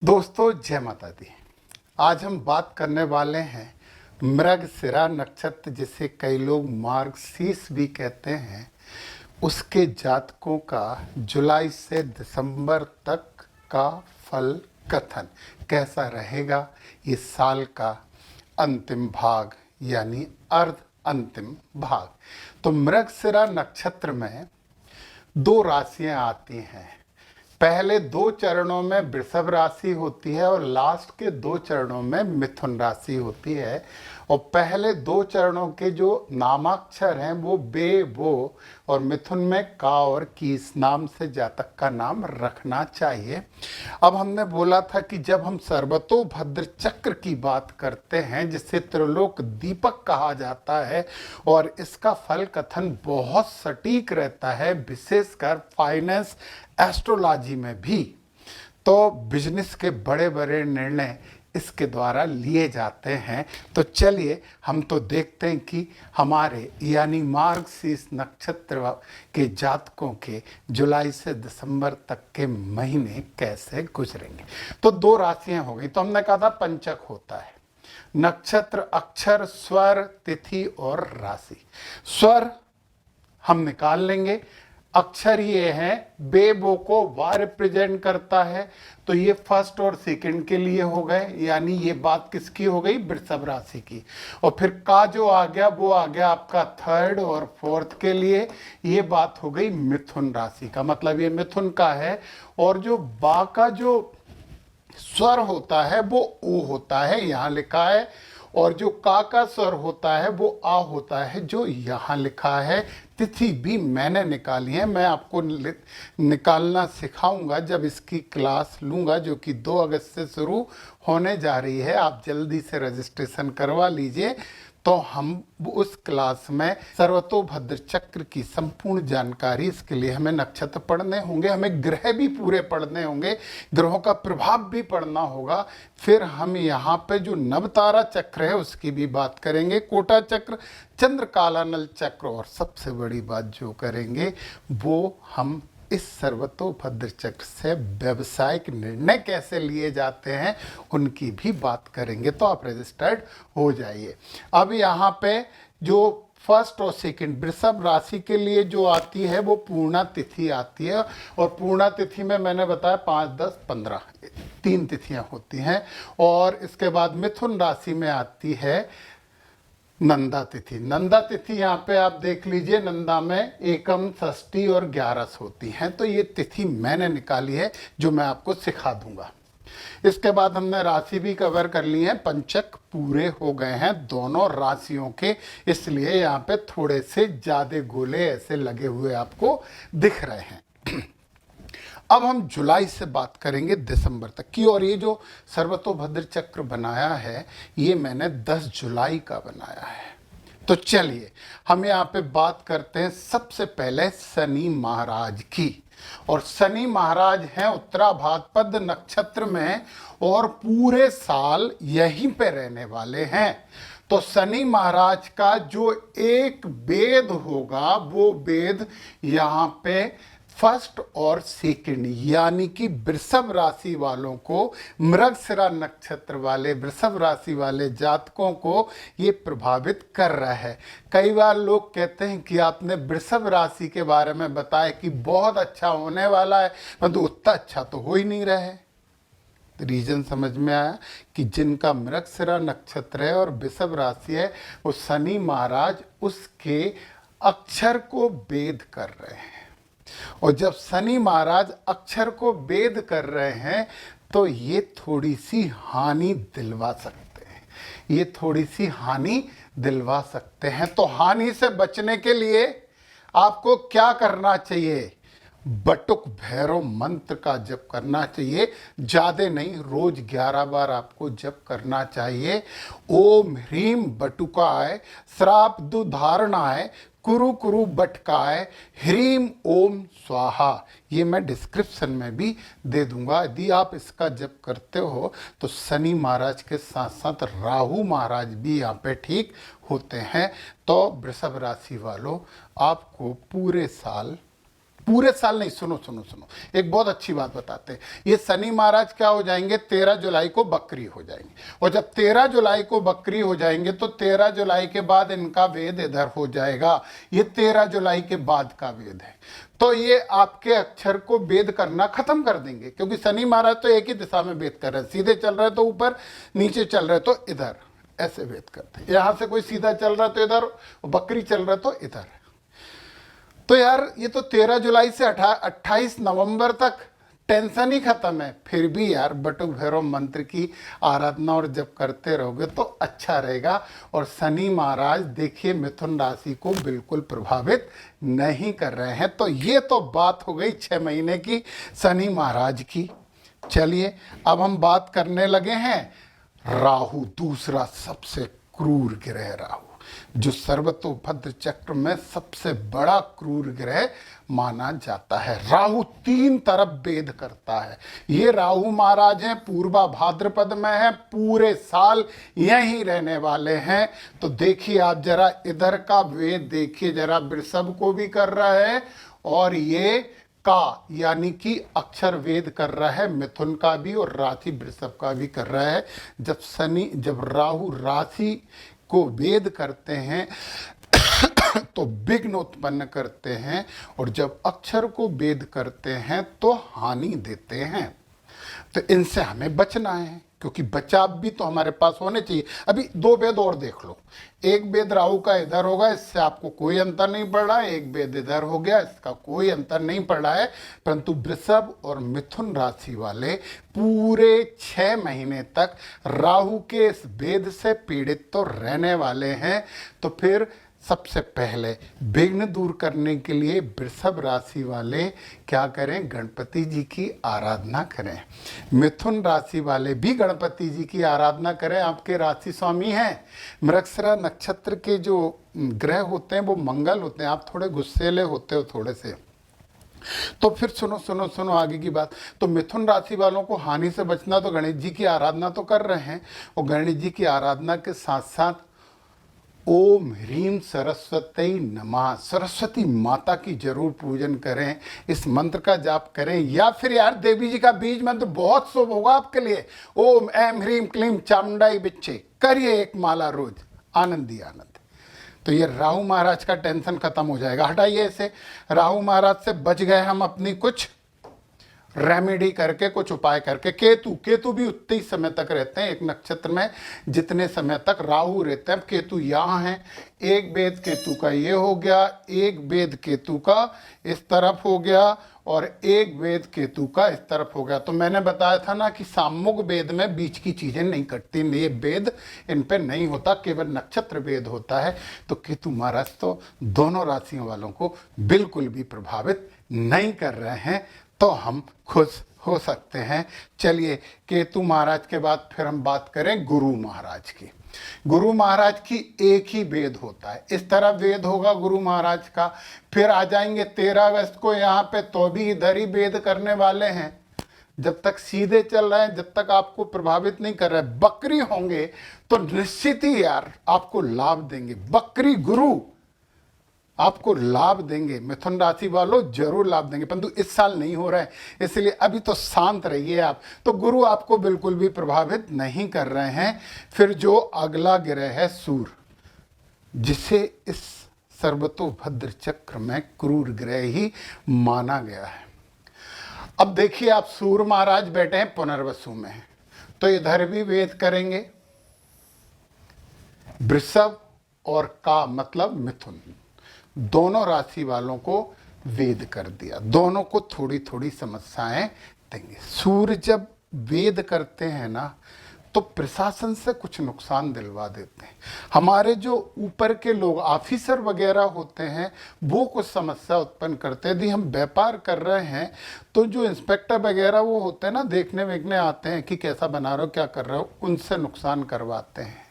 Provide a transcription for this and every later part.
दोस्तों जय माता दी। आज हम बात करने वाले हैं मृगशिरा नक्षत्र, जिसे कई लोग मार्गशीर्ष भी कहते हैं, उसके जातकों का जुलाई से दिसंबर तक का फल कथन कैसा रहेगा। ये साल का अंतिम भाग यानी अर्ध अंतिम भाग। तो मृगशिरा नक्षत्र में दो राशियां आती हैं। पहले दो चरणों में वृषभ राशि होती है और लास्ट के दो चरणों में मिथुन राशि होती है। और पहले दो चरणों के जो नामाक्षर हैं वो बे वो और मिथुन में का और की, इस नाम से जातक का नाम रखना चाहिए। अब हमने बोला था कि जब हम सर्वतोभद्र चक्र की बात करते हैं, जिसे त्रिलोक दीपक कहा जाता है, और इसका फल कथन बहुत सटीक रहता है, विशेषकर फाइनेंस एस्ट्रोलॉजी में भी। तो बिजनेस के बड़े बड़े निर्णय इसके द्वारा लिए जाते हैं। तो चलिए हम तो देखते हैं कि हमारे यानी मार्गशीर्ष नक्षत्र के जातकों के जुलाई से दिसंबर तक के महीने कैसे गुजरेंगे। तो दो राशियां हो गई। तो हमने कहा था पंचक होता है, नक्षत्र, अक्षर, स्वर, तिथि और राशि। स्वर हम निकाल लेंगे। अक्षर ये है, बे बो को वा रिप्रेजेंट करता है, तो ये फर्स्ट और सेकंड के लिए हो गए, यानी ये बात किसकी हो गई, वृषभ राशि की। और फिर का जो आ गया वो आ गया आपका थर्ड और फोर्थ के लिए, ये बात हो गई मिथुन राशि का, मतलब ये मिथुन का है। और जो बा का जो स्वर होता है वो ओ होता है, यहाँ लिखा है। और जो का स्वर होता है वो आ होता है, जो यहाँ लिखा है। तिथि भी मैंने निकाली है, मैं आपको निकालना सिखाऊंगा जब इसकी क्लास लूंगा, जो कि 2 अगस्त से शुरू होने जा रही है। आप जल्दी से रजिस्ट्रेशन करवा लीजिए। तो हम उस क्लास में सर्वतोभद्र चक्र की संपूर्ण जानकारी, इसके लिए हमें नक्षत्र पढ़ने होंगे, हमें ग्रह भी पूरे पढ़ने होंगे, ग्रहों का प्रभाव भी पढ़ना होगा। फिर हम यहाँ पे जो नवतारा चक्र है उसकी भी बात करेंगे, कोटा चक्र, चंद्र कालानल चक्र, और सबसे बड़ी बात जो करेंगे वो हम इस सर्वतोभद्र चक्र से व्यवसायिक निर्णय कैसे लिए जाते हैं उनकी भी बात करेंगे। तो आप रजिस्टर्ड हो जाइए। अब यहाँ पे जो फर्स्ट और सेकंड वृषभ राशि के लिए जो आती है वो पूर्णा तिथि आती है। और पूर्णा तिथि में मैंने बताया 5, 10, 15 3 तिथियां होती हैं। और इसके बाद मिथुन राशि में आती है नंदा तिथि। नंदा तिथि यहाँ पे आप देख लीजिए, नंदा में एकम, षष्ठी और 11 होती हैं। तो ये तिथि मैंने निकाली है जो मैं आपको सिखा दूंगा। इसके बाद हमने राशि भी कवर कर ली है। पंचक पूरे हो गए हैं दोनों राशियों के, इसलिए यहाँ पे थोड़े से ज्यादा गोले ऐसे लगे हुए आपको दिख रहे हैं। अब हम जुलाई से बात करेंगे दिसंबर तक की। और ये जो सर्वतोभद्र चक्र बनाया है ये मैंने 10 जुलाई का बनाया है। तो चलिए हम यहाँ पे बात करते हैं सबसे पहले शनि महाराज की। और शनि महाराज हैं उत्तराभाद्रपद नक्षत्र में और पूरे साल यहीं पे रहने वाले हैं। तो शनि महाराज का जो एक वेद होगा वो वेद यहाँ पे फर्स्ट और सेकंड यानी कि वृषभ राशि वालों को, मृगशिरा नक्षत्र वाले वृषभ राशि वाले जातकों को ये प्रभावित कर रहा है। कई बार लोग कहते हैं कि आपने वृषभ राशि के बारे में बताया कि बहुत अच्छा होने वाला है, परंतु उतना अच्छा तो हो ही नहीं रहा है। रीजन समझ में आया कि जिनका मृगशिरा नक्षत्र है और वृषभ राशि है, वो शनि महाराज उसके अक्षर को वेद कर रहे हैं। और जब शनि महाराज अक्षर को वेद कर रहे हैं तो ये थोड़ी सी हानि दिलवा सकते हैं, ये थोड़ी सी हानि दिलवा सकते हैं। तो हानि से बचने के लिए आपको क्या करना चाहिए, बटुक भैरव मंत्र का जप करना चाहिए। ज्यादा नहीं, रोज 11 बार आपको जप करना चाहिए। ओम ह्रीम बटुकाय, श्राप दुधारणाय, कुरु कुरु बटकाय, ह्रीम ओम स्वाहा। ये मैं डिस्क्रिप्शन में भी दे दूंगा। यदि आप इसका जप करते हो तो शनि महाराज के साथ साथ राहु महाराज भी यहाँ पे ठीक होते हैं। तो वृषभ राशि वालों, आपको पूरे साल पूरे साल नहीं, सुनो सुनो सुनो, एक बहुत अच्छी बात बताते हैं। ये शनि महाराज क्या हो जाएंगे, 13 जुलाई को बकरी हो जाएंगे, और जब 13 जुलाई को बकरी हो जाएंगे तो 13 जुलाई के बाद इनका वेद इधर हो जाएगा। ये 13 जुलाई के बाद का वेद है, तो ये आपके अक्षर को वेद करना खत्म कर देंगे, क्योंकि शनि महाराज तो एक ही दिशा में वेद कर रहे हैं, सीधे चल रहे तो ऊपर, नीचे चल रहे तो इधर, ऐसे वेद करते हैं। यहां से कोई सीधा चल रहा तो इधर, बकरी चल रहा तो इधर। तो यार ये तो 13 जुलाई से 28 नवंबर तक टेंशन ही खत्म है। फिर भी यार बटुक भैरव मंत्र की आराधना और जब करते रहोगे तो अच्छा रहेगा। और शनि महाराज देखिए मिथुन राशि को बिल्कुल प्रभावित नहीं कर रहे हैं। तो ये तो बात हो गई 6 महीने की शनि महाराज की। चलिए अब हम बात करने लगे हैं राहु, दूसरा सबसे क्रूर ग्रह राहु, जो सर्वतोभद्र चक्र में सबसे बड़ा क्रूर ग्रह माना जाता है। राहु 3 तरफ भेद करता है। ये राहु महाराज हैं, पूर्वा भाद्रपद में है, पूरे साल यहीं रहने वाले हैं। तो देखिए आप जरा इधर का वेद देखिए जरा, वृषभ को भी कर रहा है और ये का यानी कि अक्षर वेद कर रहा है, मिथुन का भी और राशि वृषभ का भी कर रहा है। जब राहु राशि को वेद करते हैं तो विघ्न उत्पन्न करते हैं, और जब अक्षर को वेद करते हैं तो हानि देते हैं। तो इनसे हमें बचना है, क्योंकि बचाव भी तो हमारे पास होने चाहिए। अभी 2 वेद और देख लो, एक वेद राहु का इधर होगा, इससे आपको कोई अंतर नहीं पड़ रहा है, एक वेद इधर हो गया, इसका कोई अंतर नहीं पड़ रहा है। परंतु वृषभ और मिथुन राशि वाले पूरे 6 महीने तक राहु के इस वेद से पीड़ित तो रहने वाले हैं। तो फिर सबसे पहले विघ्न दूर करने के लिए वृषभ राशि वाले क्या करें, गणपति जी की आराधना करें। मिथुन राशि वाले भी गणपति जी की आराधना करें। आपके राशि स्वामी हैं, मृगशिरा नक्षत्र के जो ग्रह होते हैं वो मंगल होते हैं। आप थोड़े गुस्सेले होते हो थोड़े से। तो फिर सुनो सुनो सुनो आगे की बात। तो मिथुन राशि वालों को हानि से बचना, तो गणेश जी की आराधना तो कर रहे हैं, और गणेश जी की आराधना के साथ साथ ओम ह्रीम सरस्वती नमः, सरस्वती माता की जरूर पूजन करें, इस मंत्र का जाप करें। या फिर यार देवी जी का बीज मंत्र बहुत शुभ होगा आपके लिए। ओम ऐम ह्रीम क्लीम चामुंडाई बिच्चे करिए 1 माला रोज, आनंद ही आनंद। तो ये राहु महाराज का टेंशन खत्म हो जाएगा। हटाइए इसे। राहु महाराज से बच गए हम अपनी कुछ रेमेडी करके, कुछ उपाय करके। केतु भी उतने ही समय तक रहते हैं एक नक्षत्र में जितने समय तक राहु रहते हैं। केतु यहाँ है, एक वेद केतु का ये हो गया, एक वेद केतु का इस तरफ हो गया, और एक वेद केतु का इस तरफ हो गया। तो मैंने बताया था ना कि सामूहिक वेद में बीच की चीजें नहीं कटती, ये वेद इन पे नहीं होता, केवल नक्षत्र वेद होता है। तो केतु महाराज तो दोनों राशियों वालों को बिल्कुल भी प्रभावित नहीं कर रहे हैं, तो हम खुश हो सकते हैं। चलिए केतु महाराज के बाद फिर हम बात करें गुरु महाराज की। गुरु महाराज की एक ही वेद होता है, इस तरह वेद होगा गुरु महाराज का। फिर आ जाएंगे 13 अगस्त को यहाँ पे, तो भी इधर ही वेद करने वाले हैं। जब तक सीधे चल रहे हैं, जब तक आपको प्रभावित नहीं कर रहे, बकरी होंगे तो निश्चित ही यार आपको लाभ देंगे। बकरी गुरु आपको लाभ देंगे, मिथुन राशि वालों जरूर लाभ देंगे, परंतु इस साल नहीं हो रहा है, इसलिए अभी तो शांत रहिए आप। तो गुरु आपको बिल्कुल भी प्रभावित नहीं कर रहे हैं। फिर जो अगला ग्रह है सूर्य, जिसे इस सर्वतोभद्र चक्र में क्रूर ग्रह ही माना गया है। अब देखिए आप, सूर्य महाराज बैठे हैं पुनर्वसु में, तो इधर भी वेद करेंगे। वृषभ और का मतलब मिथुन, दोनों राशि वालों को वेद कर दिया, दोनों को थोड़ी थोड़ी समस्याएं देंगे। सूर्य जब वेद करते हैं ना, तो प्रशासन से कुछ नुकसान दिलवा देते हैं। हमारे जो ऊपर के लोग ऑफिसर वगैरह होते हैं वो कुछ समस्या उत्पन्न करते हैं। यदि हम व्यापार कर रहे हैं तो जो इंस्पेक्टर वगैरह वो होते हैं ना, देखने वेखने आते हैं कि कैसा बना रहे हो, क्या कर रहे हो, उनसे नुकसान करवाते हैं।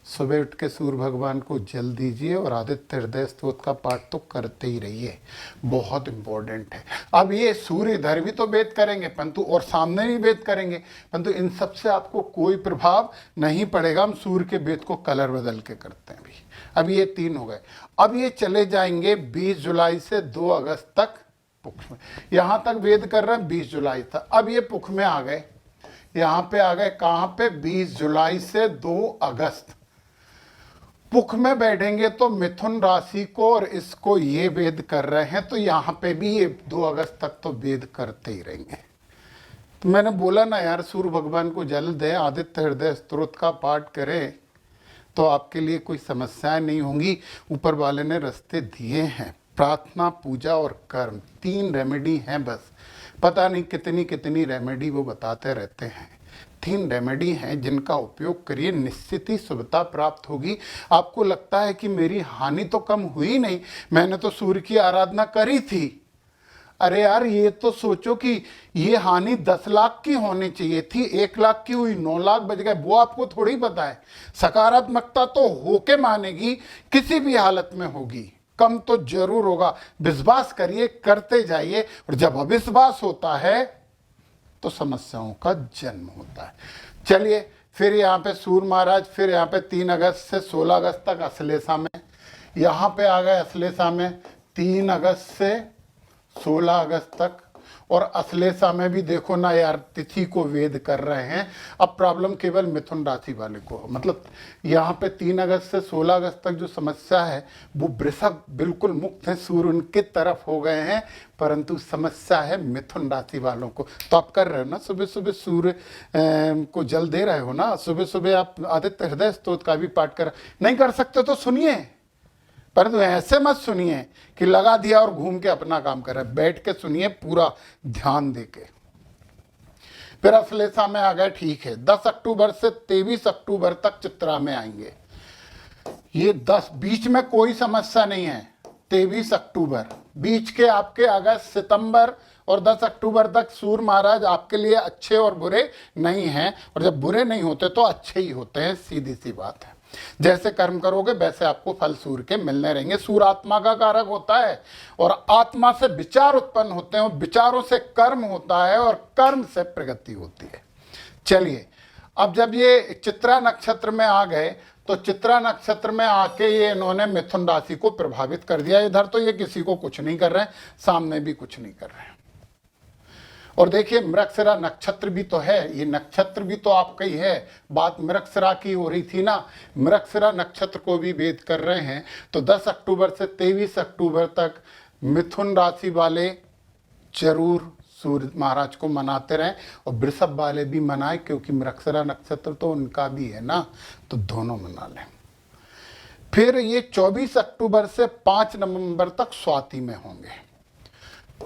सुबह उठ के सूर्य भगवान को जल दीजिए और आदित्य हृदय स्तोत्र का पाठ तो करते ही रहिए, बहुत इंपॉर्टेंट है। अब ये सूर्य इधर भी तो वेद करेंगे परंतु, और सामने भी वेद करेंगे, परंतु इन सब से आपको कोई प्रभाव नहीं पड़ेगा। हम सूर्य के वेद को कलर बदल के करते हैं भी। अब ये 3 हो गए। अब ये चले जाएंगे 20 जुलाई से 2 अगस्त तक पुख में। यहाँ तक वेद कर रहे हैं 20 जुलाई था। अब ये पुख में आ गए, यहाँ पे आ गए, कहाँ पे, 20 जुलाई से 2 अगस्त। पुख में बैठेंगे तो मिथुन राशि को और इसको ये वेद कर रहे हैं, तो यहाँ पे भी ये 2 अगस्त तक तो वेद करते ही रहेंगे। तो मैंने बोला ना यार, सूर्य भगवान को जल दें, आदित्य हृदय स्तोत्र का पाठ करें तो आपके लिए कोई समस्याएं नहीं होंगी। ऊपर वाले ने रास्ते दिए हैं। प्रार्थना, पूजा और कर्म, 3 रेमेडी हैं बस। पता नहीं कितनी कितनी रेमेडी वो बताते रहते हैं। 3 रेमेडी हैं जिनका उपयोग करिए, निश्चित ही शुभता प्राप्त होगी। आपको लगता है कि मेरी हानि तो कम हुई नहीं, मैंने तो सूर्य की आराधना करी थी। अरे यार, ये तो सोचो कि ये हानि 10 लाख की होनी चाहिए थी, 1 लाख की हुई, 9 लाख बच गए। वो आपको थोड़ी पता है। सकारात्मकता तो होके मानेगी, किसी भी हालत में होगी, कम तो जरूर होगा। विश्वास करिए, करते जाइए, और जब अविश्वास होता है तो समस्याओं का जन्म होता है। चलिए, फिर यहाँ पे सूर्य महाराज, फिर यहाँ पे 3 अगस्त से 16 अगस्त तक अश्लेषा में, यहाँ पे आ गए अश्लेषा में 3 अगस्त से 16 अगस्त तक। और अश्लेषा में भी देखो ना यार, तिथि को वेद कर रहे हैं। अब प्रॉब्लम केवल मिथुन राशि वाले को, मतलब यहाँ पे 3 अगस्त से 16 अगस्त तक जो समस्या है वो वृषभ बिल्कुल मुक्त है, सूर्य उनके तरफ हो गए हैं, परंतु समस्या है मिथुन राशि वालों को। तो आप कर रहे हो ना, सुबह सुबह सूर्य को जल दे रहे हो ना, सुबह सुबह आप आदित्य हृदय स्तोत्र का भी पाठ कर, नहीं कर सकते तो सुनिए, परंतु ऐसे मत सुनिए कि लगा दिया और घूम के अपना काम कर रहे। बैठ के सुनिए, पूरा ध्यान देके। फिर अश्लेषा में आ गए, ठीक है, 10 अक्टूबर से 23 अक्टूबर तक चित्रा में आएंगे। ये 10 बीच में कोई समस्या नहीं है। 23 अक्टूबर बीच के आपके अगस्त, सितंबर और 10 अक्टूबर तक सूर्य महाराज आपके लिए अच्छे और बुरे नहीं हैं, और जब बुरे नहीं होते तो अच्छे ही होते हैं, सीधी सी बात है। जैसे कर्म करोगे वैसे आपको फल सूर्य के मिलने रहेंगे। सूर्य आत्मा का कारक होता है, और आत्मा से विचार उत्पन्न होते हैं, विचारों से कर्म होता है, और कर्म से प्रगति होती है। चलिए, अब जब ये चित्रा नक्षत्र में आ गए तो चित्रा नक्षत्र में आके ये इन्होंने मिथुन राशि को प्रभावित कर दिया। इधर तो ये किसी को कुछ नहीं कर रहे हैं, सामने भी कुछ नहीं कर रहे हैं। और देखिए, मृगशिरा नक्षत्र भी तो है, ये नक्षत्र भी तो आपका ही है। बात मृगशिरा की हो रही थी ना, मृगशिरा नक्षत्र को भी वेद कर रहे हैं। तो 10 अक्टूबर से 23 अक्टूबर तक मिथुन राशि वाले जरूर सूर्य महाराज को मनाते रहें, और वृषभ वाले भी मनाएं, क्योंकि मृगशिरा नक्षत्र तो उनका भी है ना, तो दोनों मना लें। फिर ये 24 अक्टूबर से 5 नवंबर तक स्वाति में होंगे।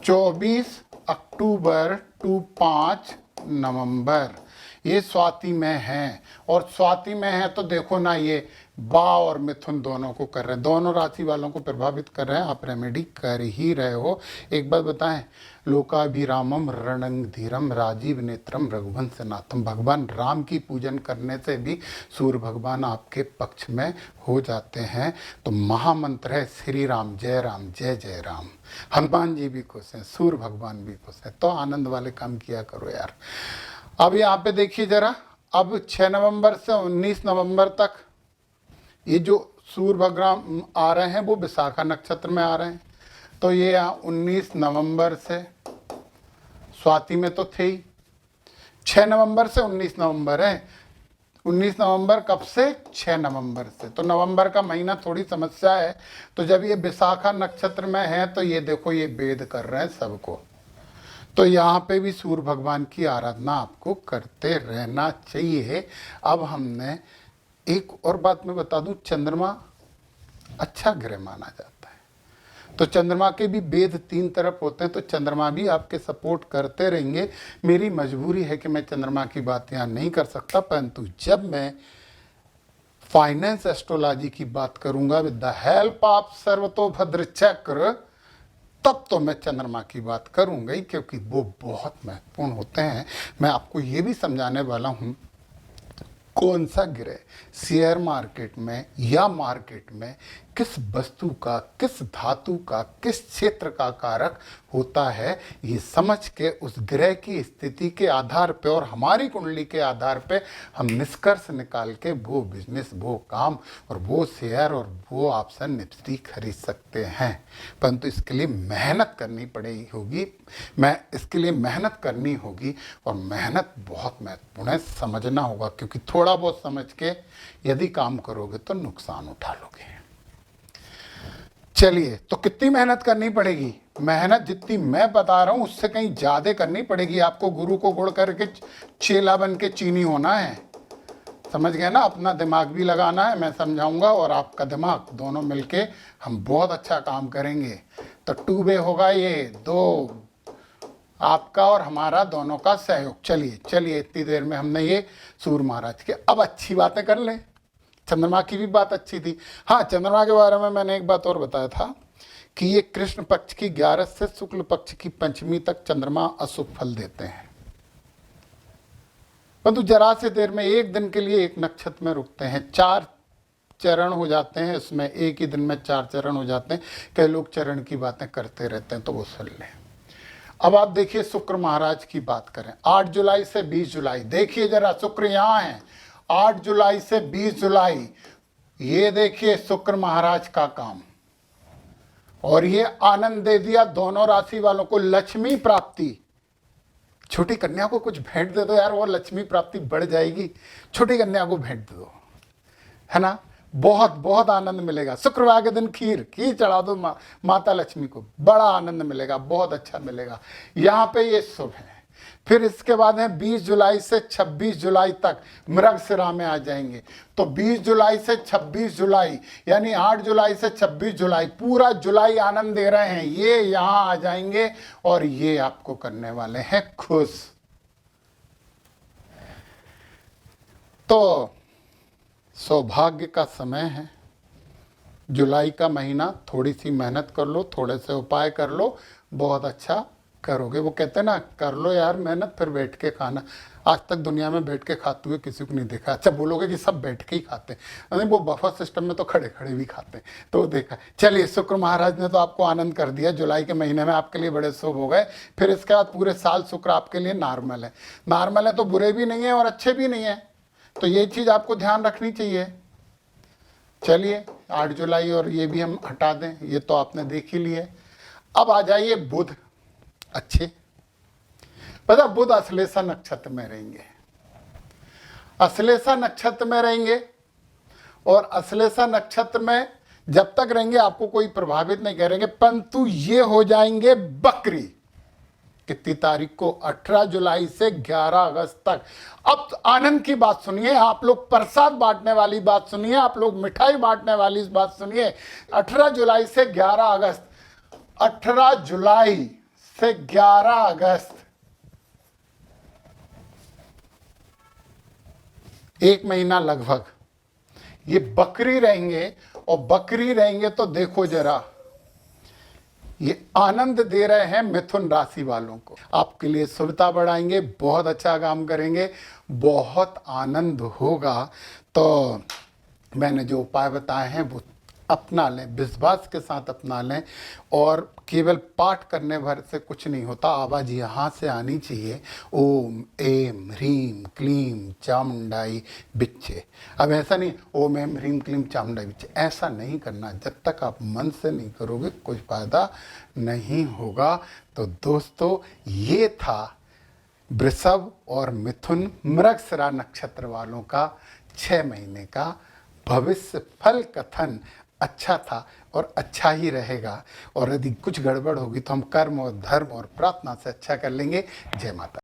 24 अक्टूबर टू 5 नवंबर ये स्वाति में है। और स्वाति में है तो देखो ना, ये बा और मिथुन दोनों को कर रहे हैं, दोनों राशि वालों को प्रभावित कर रहे हैं। आप रेमेडी कर ही रहे हो। एक बात बताएं, लोकाभिरामम रणंगधीरम राजीव नेत्रम रघुवंश नाथम, भगवान राम की पूजन करने से भी सूर्य भगवान आपके पक्ष में हो जाते हैं। तो महामंत्र है श्री राम जय जय राम। हनुमान जी भी खुश हैं, सूर्य भगवान भी खुश हैं। तो आनंद वाले काम किया करो यार। अब यहाँ पे देखिए जरा, अब 6 नवंबर से 19 नवंबर तक ये जो सूर्य भगवान आ रहे हैं वो विशाखा नक्षत्र में आ रहे हैं। तो ये 19 नवंबर से, स्वाति में तो थे ही, 6 नवंबर से 19 नवंबर है। 19 नवंबर कब से? 6 नवंबर से। तो नवंबर का महीना थोड़ी समस्या है। तो जब ये विशाखा नक्षत्र में है तो ये देखो, ये वेद कर रहे हैं सबको। तो यहाँ पे भी सूर्य भगवान की आराधना आपको करते रहना चाहिए। अब हमने एक और बात मैं बता दूं, चंद्रमा अच्छा ग्रह माना जाता है। तो चंद्रमा के भी वेद 3 तरफ होते हैं, तो चंद्रमा भी आपके सपोर्ट करते रहेंगे। मेरी मजबूरी है कि मैं चंद्रमा की बात यहाँ नहीं कर सकता, परंतु जब मैं फाइनेंस एस्ट्रोलॉजी की बात करूंगा विद द हेल्प ऑफ सर्वतोभद्र चक्र, तब तो मैं चंद्रमा की बात करूंगा ही, क्योंकि वो बहुत महत्वपूर्ण होते हैं। मैं आपको ये भी समझाने वाला हूँ कौन सा ग्रह शेयर मार्केट में या मार्केट में किस वस्तु का, किस धातु का, किस क्षेत्र का कारक होता है, ये समझ के उस ग्रह की स्थिति के आधार पे और हमारी कुंडली के आधार पे हम निष्कर्ष निकाल के वो बिजनेस, वो काम और वो शेयर और वो ऑप्शन निफ्टी खरीद सकते हैं। परंतु इसके लिए मेहनत करनी पड़ेगी होगी, इसके लिए मेहनत करनी होगी और मेहनत बहुत महत्वपूर्ण है, समझना होगा, क्योंकि थोड़ा बहुत समझ के यदि काम करोगे तो नुकसान उठा लोगे। चलिए, तो कितनी मेहनत करनी पड़ेगी? मेहनत जितनी मैं बता रहा हूं उससे कहीं ज्यादा करनी पड़ेगी। आपको गुरु को गुड़ करके चेला बन के चीनी होना है, समझ गए ना? अपना दिमाग भी लगाना है, मैं समझाऊंगा, और आपका दिमाग, दोनों मिलके हम बहुत अच्छा काम करेंगे। तो 2 वे होगा, ये 2 आपका और हमारा दोनों का सहयोग। चलिए इतनी देर में हमने ये सूर्य महाराज के, अब अच्छी बातें कर लें। चंद्रमा की भी बात अच्छी थी। हाँ, चंद्रमा के बारे में मैंने एक बात और बताया था कि ये कृष्ण पक्ष की 11 से शुक्ल पक्ष की पंचमी तक चंद्रमा अशुभ फल देते हैं, परंतु जरा से देर में एक दिन के लिए एक नक्षत्र में रुकते हैं। 4 चरण हो जाते हैं, इसमें एक ही दिन में 4 चरण हो जाते हैं। कई लोग चरण की बातें करते रहते हैं, तो वो सुन लें। अब आप देखिए, शुक्र महाराज की बात करें, 8 जुलाई से 20 जुलाई, देखिए जरा, शुक्र यहाँ है, 8 जुलाई से 20 जुलाई, ये देखिए शुक्र महाराज का काम, और ये आनंद दे दिया दोनों राशि वालों को, लक्ष्मी प्राप्ति। छोटी कन्या को कुछ भेंट दे दो यार, वो लक्ष्मी प्राप्ति बढ़ जाएगी। छोटी कन्या को भेंट दे दो, है ना, बहुत बहुत आनंद मिलेगा। शुक्रवार के दिन खीर चढ़ा दो माता लक्ष्मी को, बड़ा आनंद मिलेगा, बहुत अच्छा मिलेगा। यहाँ पे ये शुभ है। फिर इसके बाद है 20 जुलाई से 26 जुलाई तक मृगशिरा में आ जाएंगे। तो 20 जुलाई से 26 जुलाई, यानी 8 जुलाई से 26 जुलाई, पूरा जुलाई आनंद दे रहे हैं। ये यहाँ आ जाएंगे और ये आपको करने वाले हैं खुश। तो सौभाग्य का समय है, जुलाई का महीना, थोड़ी सी मेहनत कर लो, थोड़े से उपाय कर लो, बहुत अच्छा करोगे। वो कहते हैं ना, कर लो यार मेहनत, फिर बैठ के खाना। आज तक दुनिया में बैठ के खाते हुए किसी को नहीं देखा। अच्छा, बोलोगे कि सब बैठ के ही खाते हैं, नहीं, वो बफर सिस्टम में तो खड़े खड़े भी खाते हैं, तो देखा। चलिए, शुक्र महाराज ने तो आपको आनंद कर दिया, जुलाई के महीने में आपके लिए बड़े शुभ हो गए। फिर इसके बाद पूरे साल शुक्र आपके लिए नॉर्मल है। नॉर्मल है तो बुरे भी नहीं है और अच्छे भी नहीं है, तो ये चीज़ आपको ध्यान रखनी चाहिए। चलिए, 8 जुलाई और ये भी हम हटा दें, ये तो आपने देख ही लिए। अब आ जाइए बुध। अच्छे, पता, बुध अश्लेषा नक्षत्र में रहेंगे, अश्लेषा नक्षत्र में रहेंगे, और अश्लेषा नक्षत्र में जब तक रहेंगे आपको कोई प्रभावित नहीं करेंगे, परंतु ये हो जाएंगे बकरी। कितनी तारीख को? 18 जुलाई से 11 अगस्त तक। अब आनंद की बात सुनिए, आप लोग प्रसाद बांटने वाली बात सुनिए, आप लोग मिठाई बांटने वाली बात सुनिए। 18 जुलाई से 11 अगस्त, 18 जुलाई से 11 अगस्त, एक महीना लगभग ये बकरी रहेंगे। और बकरी रहेंगे तो देखो जरा, ये आनंद दे रहे हैं मिथुन राशि वालों को, आपके लिए सुविधा बढ़ाएंगे, बहुत अच्छा काम करेंगे, बहुत आनंद होगा। तो मैंने जो उपाय बताए हैं वो अपना लें, विश्वास के साथ अपना लें, और केवल पाठ करने भर से कुछ नहीं होता, आवाज़ यहाँ से आनी चाहिए, ओम एम ह्रीम क्लीम चामुंडाई बिच्चे। अब ऐसा नहीं ओम एम ह्रीम क्लीम चामुंडाई बिच्चे, ऐसा नहीं करना। जब तक आप मन से नहीं करोगे कोई फायदा नहीं होगा। तो दोस्तों, ये था वृषभ और मिथुन मृगशिरा नक्षत्र वालों का 6 महीने का भविष्य फल कथन। अच्छा था और अच्छा ही रहेगा, और यदि कुछ गड़बड़ होगी तो हम कर्म और धर्म और प्रार्थना से अच्छा कर लेंगे। जय माता।